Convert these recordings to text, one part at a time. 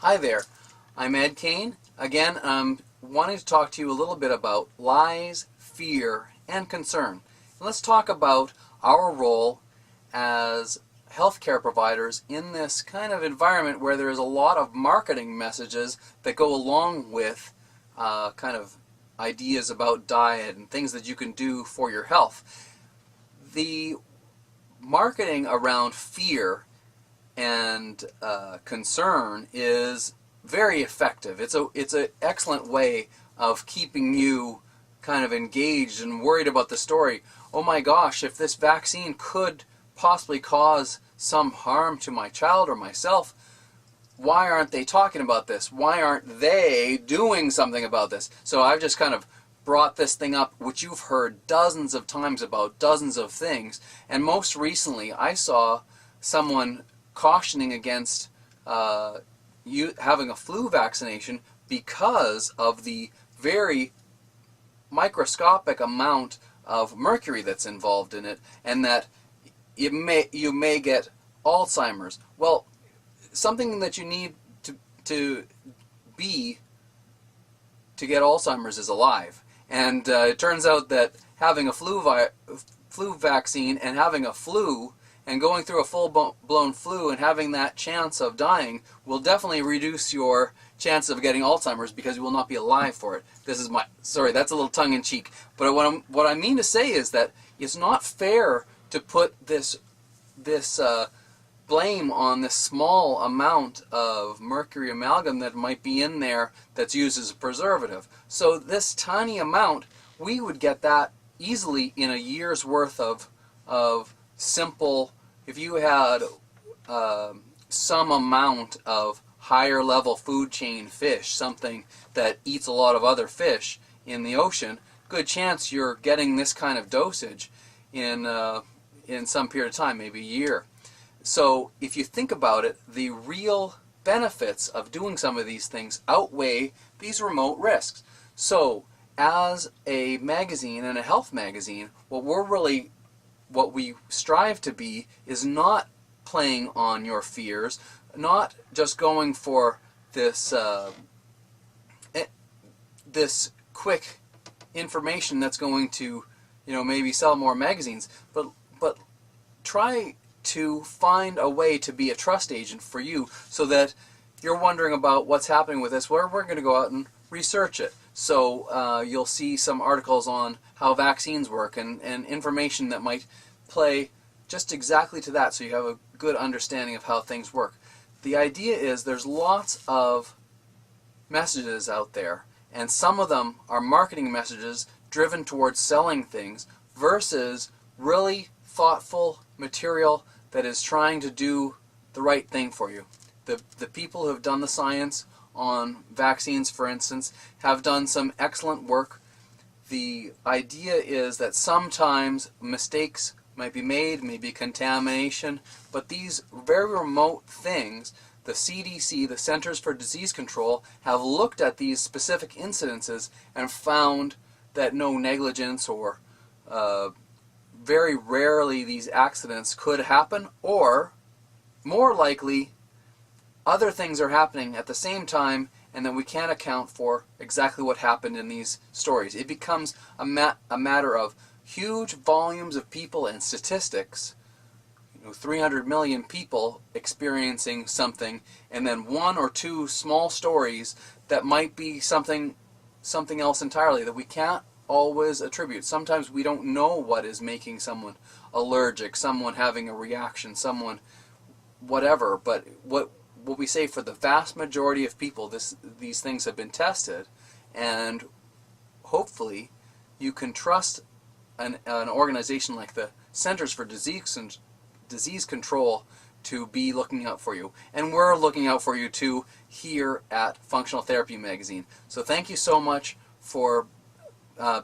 Hi there, I'm Ed Kane. Again, I'm wanting to talk to you a little bit about lies, fear, and concern. And let's talk about our role as healthcare providers in this kind of environment where there is a lot of marketing messages that go along with kind of ideas about diet and things that you can do for your health. The marketing around fear and concern is very effective. It's an excellent way of keeping you kind of engaged and worried about the story. Oh my gosh, if this vaccine could possibly cause some harm to my child or myself, why aren't they talking about this? Why aren't they doing something about this? So I've just kind of brought this thing up, which you've heard dozens of times about dozens of things, and most recently I saw someone cautioning against having a flu vaccination because of the very microscopic amount of mercury that's involved in it, and that you may get Alzheimer's. Well, something that you need to get Alzheimer's is alive, and it turns out that having a flu vaccine and having a flu and going through a full-blown flu and having that chance of dying will definitely reduce your chances of getting Alzheimer's because you will not be alive for it. Sorry, that's a little tongue-in-cheek. But what I mean to say is that it's not fair to put this blame on this small amount of mercury amalgam that might be in there that's used as a preservative. So this tiny amount, we would get that easily in a year's worth of simple. If you had some amount of higher level food chain fish, something that eats a lot of other fish in the ocean, good chance you're getting this kind of dosage in some period of time, maybe a year. So if you think about it, the real benefits of doing some of these things outweigh these remote risks. So as a magazine and a health magazine, what we strive to be is not playing on your fears, not just going for this this quick information that's going to, maybe sell more magazines, but try to find a way to be a trust agent for you, so that you're wondering about what's happening with this. We're going to go out and research it. So you'll see some articles on how vaccines work and information that might play just exactly to that, so you have a good understanding of how things work. The idea is there's lots of messages out there, and some of them are marketing messages driven towards selling things versus really thoughtful material that is trying to do the right thing for you. The people who have done the science on vaccines, for instance, have done some excellent work. The idea is that sometimes mistakes might be made, maybe contamination, but these very remote things, the CDC, the Centers for Disease Control, have looked at these specific incidences and found that no negligence or very rarely these accidents could happen, or more likely other things are happening at the same time and then we can't account for exactly what happened in these stories. It becomes a matter of huge volumes of people and statistics, 300 million people experiencing something, and then one or two small stories that might be something else entirely that we can't always attribute. Sometimes we don't know what is making someone allergic, someone having a reaction, someone whatever, but what we say, for the vast majority of people, these things have been tested, and hopefully you can trust an organization like the Centers for Disease Control to be looking out for you. And we're looking out for you too here at Functional Therapy Magazine. So thank you so much for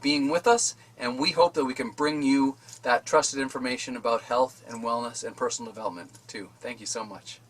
being with us, and we hope that we can bring you that trusted information about health and wellness and personal development too. Thank you so much.